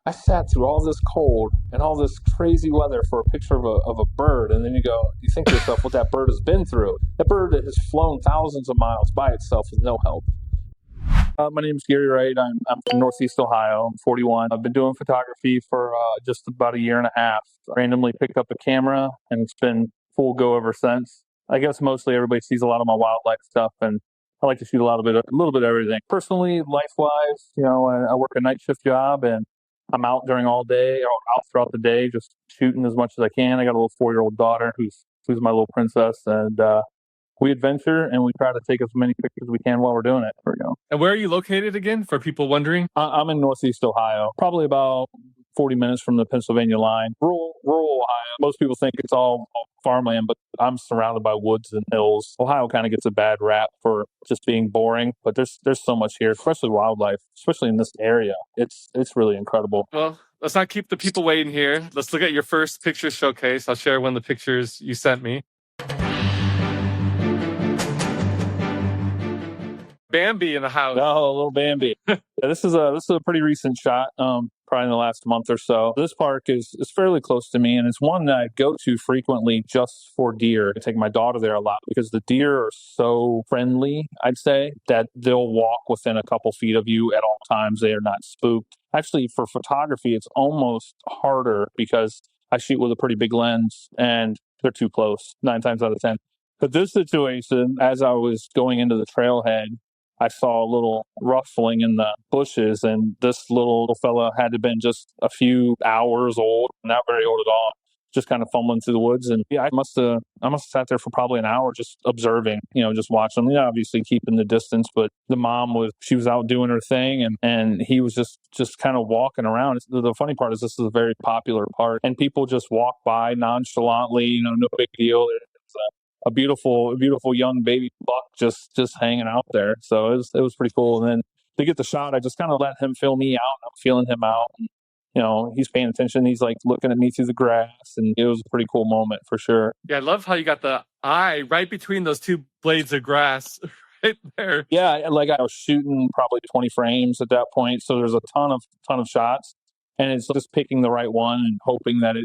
I sat through all this cold and all this crazy weather for a picture of a bird. And then you think to yourself what that bird has been through. That bird has flown thousands of miles by itself with no help. My name is Gary Wright. I'm from Northeast Ohio. I'm 41. I've been doing photography for just about a year and a half. Randomly picked up a camera, and it's been full go ever since. I guess mostly everybody sees a lot of my wildlife stuff, and I like to shoot a little bit of everything. Personally, life-wise, I work a night shift job, and I'm out during all day or out throughout the day, just shooting as much as I can. I got a little 4-year-old daughter who's my little princess, and we adventure and we try to take as many pictures as we can while we're doing it. There we go. And where are you located again, for people wondering? I'm in Northeast Ohio, probably about 40 minutes from the Pennsylvania line. Rural Ohio. Most people think it's all farmland, but I'm surrounded by woods and hills. Ohio kind of gets a bad rap for just being boring, but there's so much here, especially wildlife, especially in this area. It's really incredible. Well, let's not keep the people waiting here. Let's look at your first picture showcase. I'll share one of the pictures you sent me. Bambi in the house. Oh, a little Bambi. This is a pretty recent shot, probably in the last month or so. This park is fairly close to me, and it's one that I go to frequently just for deer. I take my daughter there a lot because the deer are so friendly, I'd say, that they'll walk within a couple feet of you at all times. They are not spooked. Actually, for photography, it's almost harder because I shoot with a pretty big lens, and they're too close 9 times out of 10. But this situation, as I was going into the trailhead, I saw a little ruffling in the bushes, and this little fella had to have been just a few hours old, not very old at all, just kind of fumbling through the woods. And yeah, I must have sat there for probably an hour just observing, just watching them. Obviously keeping the distance, but the mom was out doing her thing, and he was just kind of walking around. The funny part is this is a very popular park, and people just walk by nonchalantly, no big deal. A beautiful young baby buck just hanging out there. So it was pretty cool. And then to get the shot, I just kind of let him fill me out. I'm feeling him out. And, he's paying attention. He's like looking at me through the grass, and it was a pretty cool moment for sure. Yeah, I love how you got the eye right between those two blades of grass right there. Yeah, like I was shooting probably 20 frames at that point. So there's a ton of shots, and it's just picking the right one and hoping that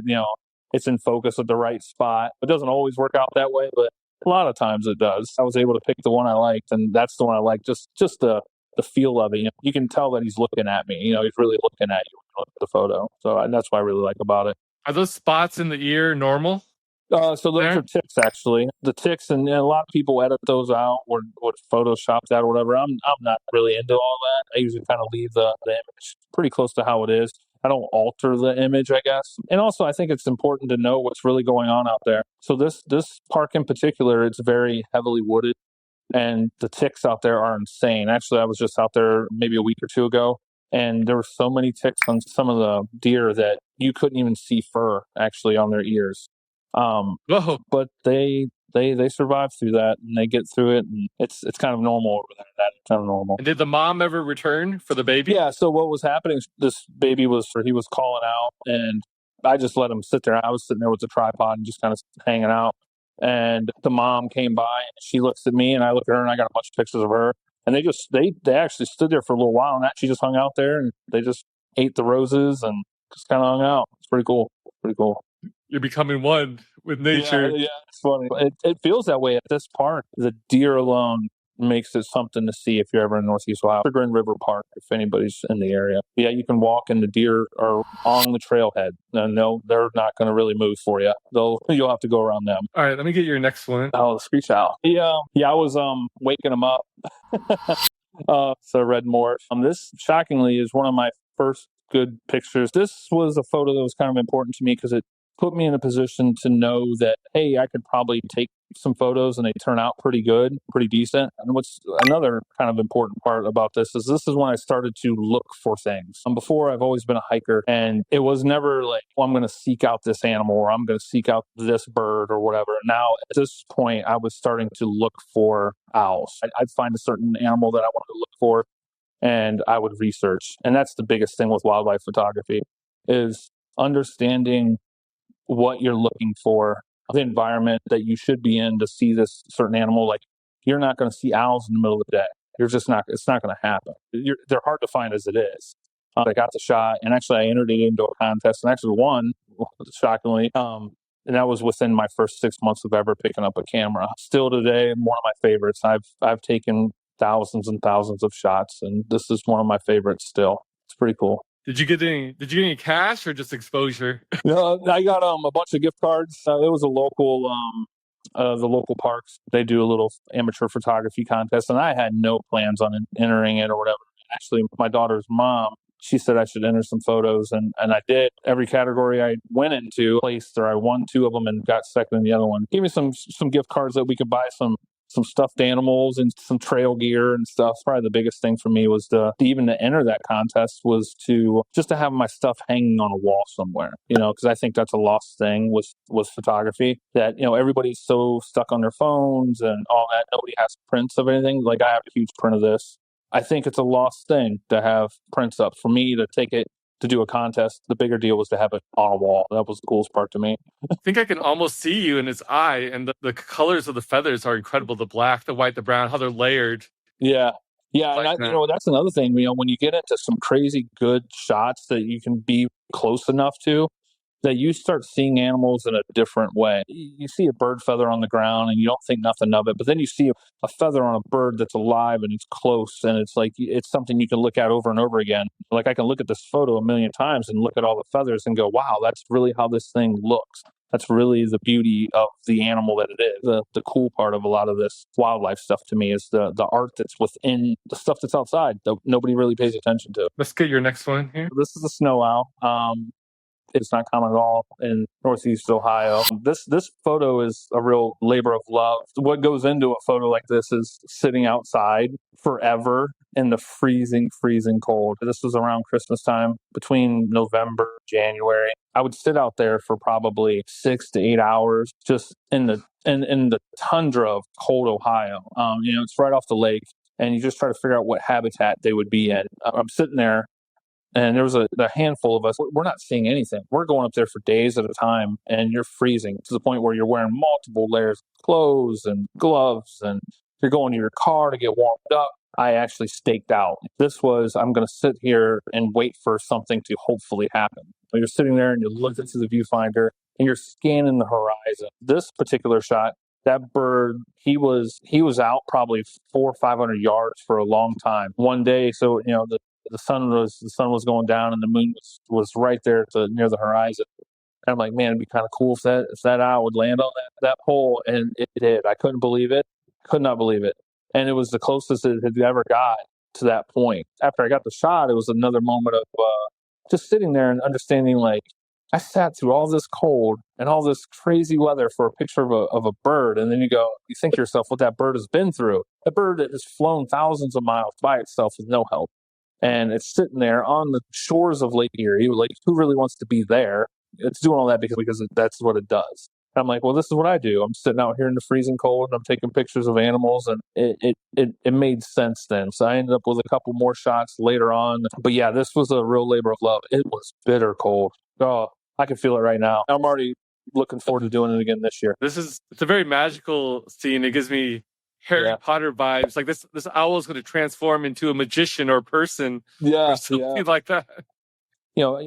it's in focus at the right spot. It doesn't always work out that way, but a lot of times it does. I was able to pick the one I liked, and that's the one I liked. Just the feel of it. You can tell that he's looking at me. He's really looking at you when you look at the photo. So that's what I really like about it. Are those spots in the ear normal? So those are ticks, actually. The ticks, and a lot of people edit those out or would Photoshop that or whatever. I'm not really into all that. I usually kind of leave the image pretty close to how it is. I don't alter the image, I guess. And also, I think it's important to know what's really going on out there. So this park in particular, it's very heavily wooded, and the ticks out there are insane. Actually, I was just out there maybe a week or two ago, and there were so many ticks on some of the deer that you couldn't even see fur actually on their ears. But they survive through that, and they get through it, and it's kind of normal over there. That's kind of normal. And did the mom ever return for the baby? Yeah. So what was happening? This baby he was calling out, and I just let him sit there. I was sitting there with the tripod and just kind of hanging out. And the mom came by, and she looks at me, and I look at her, and I got a bunch of pictures of her. And they actually stood there for a little while, and she just hung out there, and they just ate the roses and just kind of hung out. It's pretty cool. Pretty cool. You're becoming one with nature. Yeah, it's funny. It feels that way at this park. The deer alone makes it something to see if you're ever in Northeast Ohio. Grand River Park, if anybody's in the area. Yeah, you can walk, and the deer are on the trailhead. No, they're not going to really move for you. You'll have to go around them. All right, let me get your next one. Oh, the screech owl. Yeah, I was waking them up. So red mort. This shockingly is one of my first good pictures. This was a photo that was kind of important to me because it put me in a position to know that, hey, I could probably take some photos and they turn out pretty good, pretty decent. And what's another kind of important part about this is when I started to look for things. Before, I've always been a hiker, and it was never like, well, I'm going to seek out this animal or I'm going to seek out this bird or whatever. Now, at this point, I was starting to look for owls. I'd find a certain animal that I wanted to look for, and I would research. And that's the biggest thing with wildlife photography is understanding what you're looking for, the environment that you should be in to see this certain animal. Like, you're not going to see owls in the middle of the day. It's not going to happen. They're hard to find as it is. I got the shot, and actually I entered it into a contest and actually won, shockingly. And that was within my first 6 months of ever picking up a camera. Still today, one of my favorites. I've taken thousands and thousands of shots, and this is one of my favorites still. It's pretty cool. Did you get any cash or just exposure? No, I got a bunch of gift cards. It was a local the local parks. They do a little amateur photography contest, and I had no plans on entering it or whatever. Actually, my daughter's mom, she said I should enter some photos, and I did. Every category I went into, placed, or I won two of them and got second in the other one. Gave me some gift cards that we could buy some stuffed animals and some trail gear and stuff. Probably the biggest thing for me was to even to enter that contest was to just to have my stuff hanging on a wall somewhere, because I think that's a lost thing with photography, that, everybody's so stuck on their phones and all that. Nobody has prints of anything. Like, I have a huge print of this. I think it's a lost thing to have prints up. For me to take it to do a contest, the bigger deal was to have it on a wall. That was the coolest part to me. I think I can almost see you in its eye, and the colors of the feathers are incredible. The black, the white, the brown, how they're layered. Yeah. Yeah, Like and that's another thing, when you get into some crazy good shots that you can be close enough to, that you start seeing animals in a different way. You see a bird feather on the ground and you don't think nothing of it, but then you see a feather on a bird that's alive and it's close, and it's like it's something you can look at over and over again. Like, I can look at this photo a million times and look at all the feathers and go, wow, that's really how this thing looks. That's really the beauty of the animal that it is. The cool part of a lot of this wildlife stuff to me is the art that's within the stuff that's outside that nobody really pays attention to. Let's get your next one here. This is a snow owl. It's not common at all in Northeast Ohio. This photo is a real labor of love. What goes into a photo like this is sitting outside forever in the freezing, freezing cold. This was around Christmas time, between November, January. I would sit out there for probably 6 to 8 hours, just in the tundra of cold Ohio. It's right off the lake, and you just try to figure out what habitat they would be in. I'm sitting there, and there was a handful of us. We're not seeing anything. We're going up there for days at a time, and you're freezing to the point where you're wearing multiple layers of clothes and gloves, and you're going to your car to get warmed up. I actually staked out. This was, I'm going to sit here and wait for something to hopefully happen. So you're sitting there and you look into the viewfinder and you're scanning the horizon. This particular shot, that bird, he was out probably 400 or 500 yards for a long time. One day, so the sun was going down and the moon was right there near the horizon. And I'm like, man, it'd be kind of cool if that owl would land on that pole, and it did. I couldn't believe it. Could not believe it. And it was the closest it had ever got to that point. After I got the shot, it was another moment of just sitting there and understanding, like, I sat through all this cold and all this crazy weather for a picture of a bird, and then you think to yourself what that bird has been through. A bird that has flown thousands of miles by itself with no help. And it's sitting there on the shores of Lake Erie. Like, who really wants to be there? It's doing all that because that's what it does. And I'm like, well, this is what I do. I'm sitting out here in the freezing cold and I'm taking pictures of animals, and it made sense then. So I ended up with a couple more shots later on. But yeah, this was a real labor of love. It was bitter cold. Oh, I can feel it right now. I'm already looking forward to doing it again this year. It's a very magical scene. It gives me Harry Potter vibes. Like, this owl is going to transform into a magician or a person, or something like that.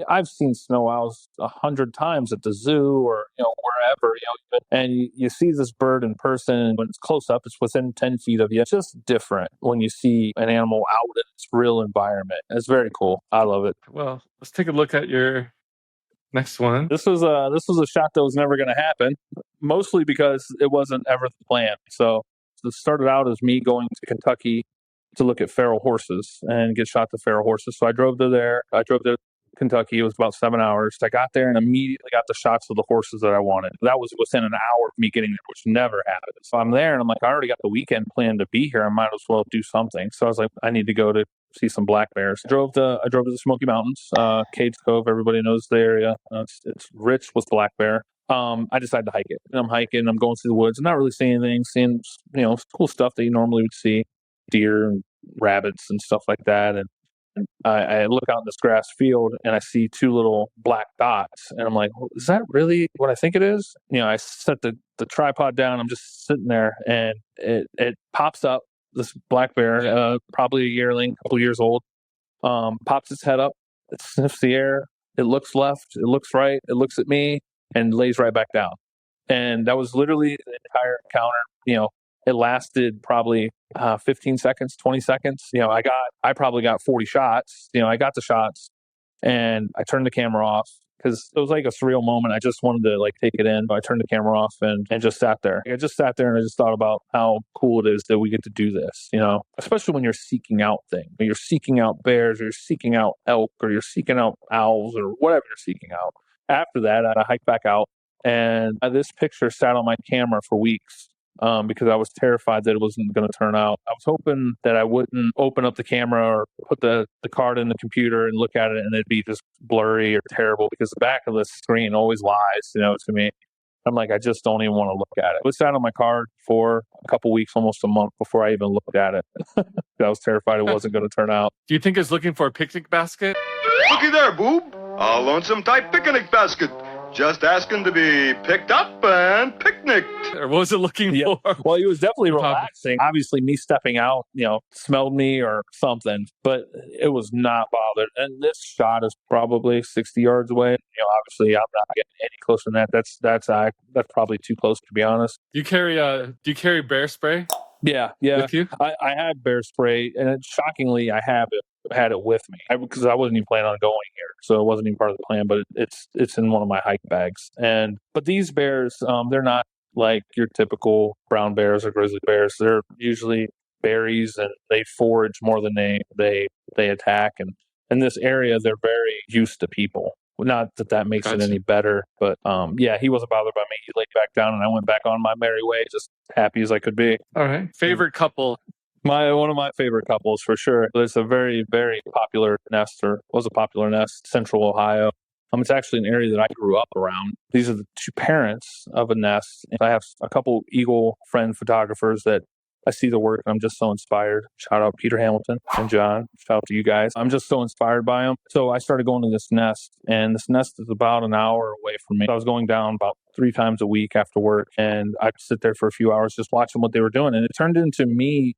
I've seen snow owls 100 times at the zoo or wherever. And you see this bird in person. When it's close up, it's within 10 feet of you. It's just different when you see an animal out in its real environment. It's very cool. I love it. Well, let's take a look at your next one. This was a shot that was never going to happen, mostly because it wasn't ever the plan. So it started out as me going to Kentucky to look at feral horses and get shot to feral horses. So I drove to there. I drove to Kentucky. It was about 7 hours. I got there and immediately got the shots of the horses that I wanted. That was within an hour of me getting there, which never happened. So I'm there and I'm like, I already got the weekend planned to be here. I might as well do something. So I was like, I need to go to see some black bears. I drove to the Smoky Mountains, Cades Cove. Everybody knows the area. It's rich with black bear. I decided to hike it. And I'm hiking. I'm going through the woods. I'm not really seeing anything. Seeing cool stuff that you normally would see, deer and rabbits and stuff like that. And I look out in this grass field and I see two little black dots, and I'm like, well, is that really what I think it is? I set the tripod down. I'm just sitting there, and it pops up. This black bear, probably a yearling, a couple years old, pops its head up it sniffs the air, it looks left, it looks right, it looks at me, and lays right back down. And that was literally the entire encounter. It lasted probably 15 seconds, 20 seconds. I probably got 40 shots. I got the shots, and I turned the camera off because it was like a surreal moment. I just wanted to like take it in, but I turned the camera off and just sat there. I just sat there and I just thought about how cool it is that we get to do this, especially when you're seeking out things. You're seeking out bears, or you're seeking out elk, or you're seeking out owls, or whatever you're seeking out. After that, I hiked back out, and this picture sat on my camera for weeks. Because I was terrified that it wasn't going to turn out. I was hoping that I wouldn't open up the camera or put the card in the computer and look at it and it'd be just blurry or terrible, because the back of the screen always lies, to me. I'm like, I just don't even want to look at it. It sat on my card for a couple weeks, almost a month, before I even looked at it. I was terrified it wasn't going to turn out. Do you think it's looking for a picnic basket? Looky there, boob. A lonesome type picnic basket. Just asking to be picked up and picnicked. Or what was it looking for? Well, he was definitely relaxing. Obviously, me stepping out, smelled me or something, but it was not bothered. And this shot is probably 60 yards away. Obviously, I'm not getting any closer than that. That's probably too close, to be honest. Do you carry bear spray? Yeah. With you? I had bear spray, and shockingly, I had it with me because I wasn't even planning on going here, so it wasn't even part of the plan. But it's in one of my hike bags. But these bears, they're not like your typical brown bears or grizzly bears. They're usually berries, and they forage more than they attack. And in this area, they're very used to people. Not that makes it any better, but he wasn't bothered by me. He laid back down, and I went back on my merry way, just happy as I could be. All right. Favorite couple? One of my favorite couples for sure. There's a very, very popular nest, or was a popular nest, Central Ohio. It's actually an area that I grew up around. These are the two parents of a nest. I have a couple eagle friend photographers that I see the work and I'm just so inspired. Shout out Peter Hamilton and John. Shout out to you guys. I'm just so inspired by them. So I started going to this nest, and this nest is about an hour away from me. I was going down about 3 times a week after work, and I'd sit there for a few hours just watching what they were doing. And it turned into me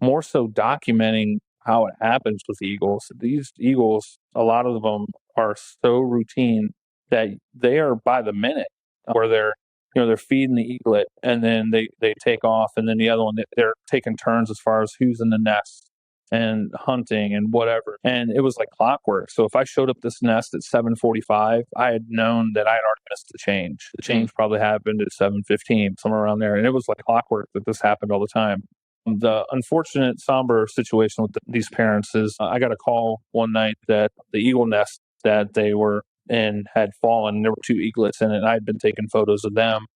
more so documenting how it happens with eagles. These eagles, a lot of them are so routine that they are by the minute, where they're feeding the eaglet, and then they take off, and then the other one, they're taking turns as far as who's in the nest and hunting and whatever. And it was like clockwork. So if I showed up this nest at 7:45, I had known that I had already missed the change. The change probably happened at 7:15, somewhere around there. And it was like clockwork that this happened all the time. The unfortunate, somber situation with these parents is I got a call one night that the eagle nest that they were in had fallen. There were 2 eaglets in it, and I had been taking photos of them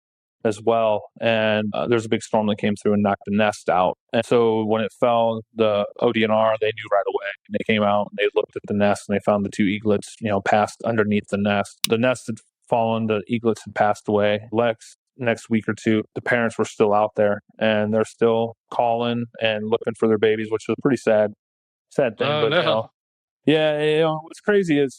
as well. And there's a big storm that came through and knocked the nest out. And so when it fell, the ODNR, they knew right away. And they came out and they looked at the nest, and they found the 2 eaglets, passed underneath the nest. The nest had fallen, the eaglets had passed away. Next week or 2, the parents were still out there, and they're still calling and looking for their babies, which was a pretty sad thing. Oh, but no. what's crazy is,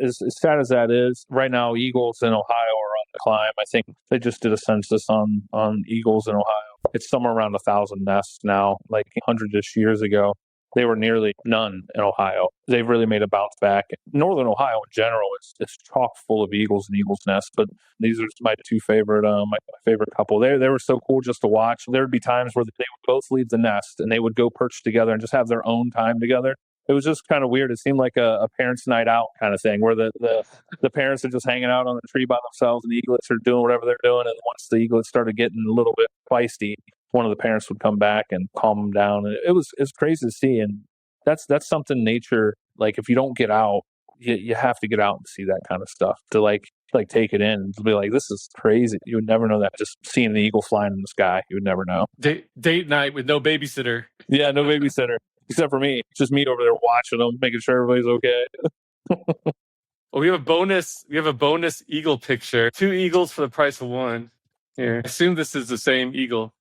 as sad as that is, right now eagles in Ohio are on the climb. I think they just did a census on eagles in Ohio. It's somewhere around 1,000 nests now. Like 100-ish years ago, they were nearly none in Ohio. They've really made a bounce back. Northern Ohio in general is chock full of eagles and eagles' nests, but these are my 2 favorite, my favorite couple. They were so cool just to watch. There would be times where they would both leave the nest and they would go perch together and just have their own time together. It was just kind of weird. It seemed like a parents' night out kind of thing, where the parents are just hanging out on the tree by themselves, and the eaglets are doing whatever they're doing. And once the eaglets started getting a little bit feisty, one of the parents would come back and calm them down. And it's crazy to see. And that's something nature, like if you don't get out, you have to get out and see that kind of stuff to like take it in and be like, this is crazy. You would never know that. Just seeing the eagle flying in the sky, you would never know. Date night with no babysitter. Yeah, no babysitter. Except for me. It's just me over there watching them, making sure everybody's okay. Well, we have a bonus eagle picture. 2 eagles for the price of 1. Here. I assume this is the same eagle.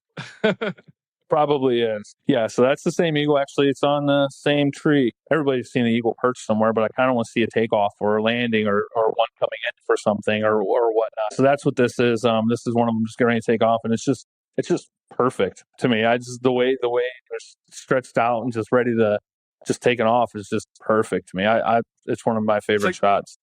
Probably is. Yeah, so that's the same eagle. Actually, it's on the same tree. Everybody's seen an eagle perch somewhere, but I kind of want to see a takeoff or a landing or one coming in for something or whatnot. So that's what this is. This is one of them just getting ready to take off, and it's just perfect to me. The way they're stretched out and just ready to just taking off is just perfect to me. It's one of my favorite shots.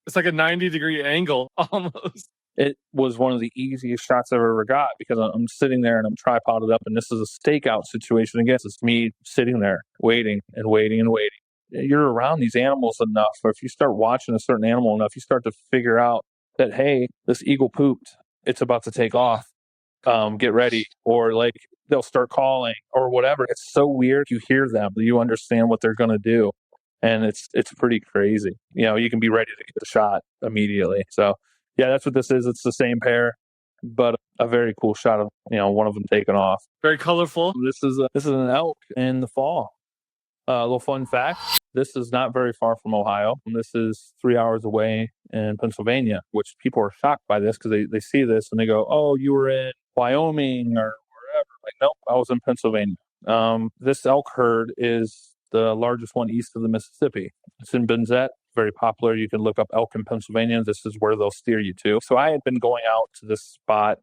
It's like a 90-degree angle almost. It was one of the easiest shots I've ever got because I'm sitting there and I'm tripoded up, and this is a stakeout situation. Again, it's me sitting there waiting and waiting and waiting. You're around these animals enough, or if you start watching a certain animal enough, you start to figure out that, hey, this eagle pooped. It's about to take off. Get ready. Or like they'll start calling or whatever. It's so weird. You hear them, you understand what they're going to do. And it's pretty crazy. You can be ready to get the shot immediately. So yeah, that's what this is. It's the same pair, but a very cool shot of one of them taking off. Very colorful. This is an elk in the fall. A little fun fact: this is not very far from Ohio. This is 3 hours away in Pennsylvania, which people are shocked by this because they see this and they go, "Oh, you were in Wyoming or wherever." Like, nope, I was in Pennsylvania. This elk herd is the largest one east of the Mississippi. It's in Benzette. Very popular. You can look up elk in Pennsylvania. This is where they'll steer you to. So I had been going out to this spot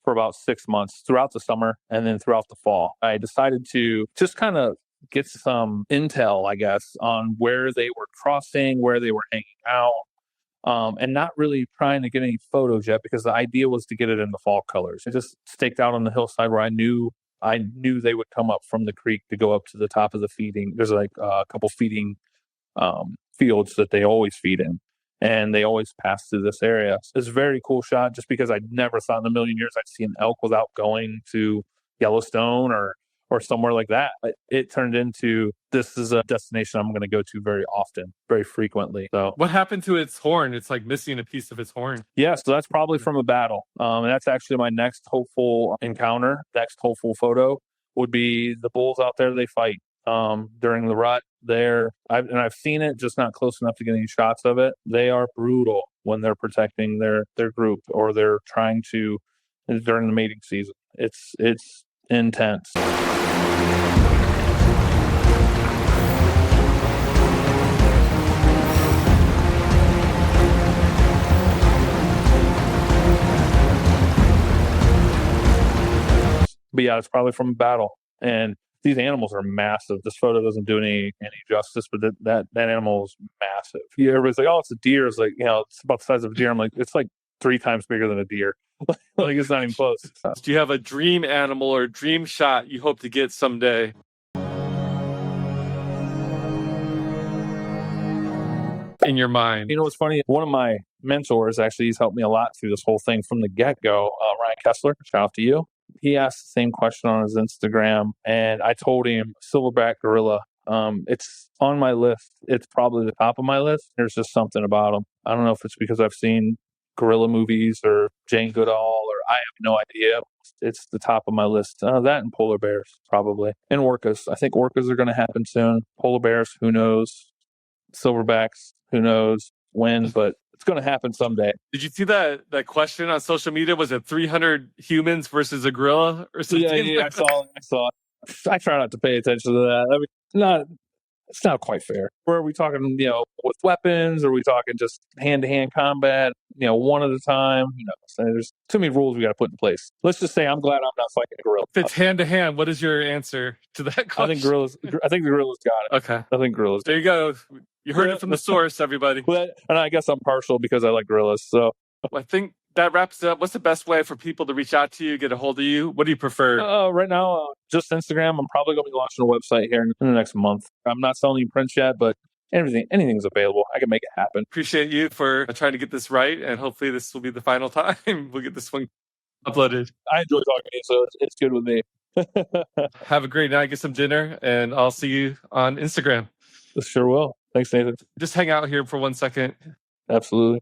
for about 6 months throughout the summer and then throughout the fall. I decided to just kind of get some intel, I guess, on where they were crossing, where they were hanging out, and not really trying to get any photos yet because the idea was to get it in the fall colors. I just staked out on the hillside where I knew they would come up from the creek to go up to the top of the feeding. There's like a couple feeding fields that they always feed in, and they always pass through this area. It's a very cool shot just because I never thought in a million years I'd see an elk without going to Yellowstone or somewhere like that. It turned into, this is a destination I'm going to go to very often, very frequently. So what happened to its horn? It's like missing a piece of its horn. Yeah, so that's probably from a battle. And that's actually my next hopeful encounter. Next hopeful photo would be the bulls out there. They fight during the rut there. I've seen it, just not close enough to get any shots of it. They are brutal when they're protecting their group or they're trying to during the mating season. It's intense. But yeah, it's probably from a battle. And these animals are massive. This photo doesn't do any justice, but that animal is massive. Everybody's like, "Oh, it's a deer." It's like, it's about the size of a deer. I'm like, it's like 3 times bigger than a deer. Like, it's not even close. Do you have a dream animal or dream shot you hope to get someday? In your mind? What's funny? One of my mentors, actually, he's helped me a lot through this whole thing from the get-go. Ryan Kessler, shout out to you. He asked the same question on his Instagram, and I told him silverback gorilla. It's on my list. It's probably the top of my list. There's just something about him. I don't know if it's because I've seen gorilla movies or Jane Goodall, or I have no idea. It's the top of my list. That and polar bears, probably. And orcas. I think orcas are going to happen soon. Polar bears, who knows? Silverbacks, who knows when, but it's going to happen someday. Did you see that question on social media? Was it 300 humans versus a gorilla or something? Yeah, I saw it. I try not to pay attention to that. I mean, it's not quite fair. Where are we talking, with weapons? Or are we talking just hand-to-hand combat, one at a time? There's too many rules we got to put in place. Let's just say I'm glad I'm not fighting a gorilla. If it's hand-to-hand, what is your answer to that question? I think the gorilla's got it. Okay. I think gorillas. There you go. You heard it from the source, everybody. And I guess I'm partial because I like gorillas. So I think that wraps it up. What's the best way for people to reach out to you, get a hold of you? What do you prefer? Right now, just Instagram. I'm probably going to be launching a website here in the next month. I'm not selling you prints yet, but anything's available. I can make it happen. Appreciate you for trying to get this right, and hopefully this will be the final time we'll get this one uploaded. I enjoy talking to you, so it's good with me. Have a great night. Get some dinner, and I'll see you on Instagram. Sure will. Thanks, Nathan. Just hang out here for 1 second. Absolutely.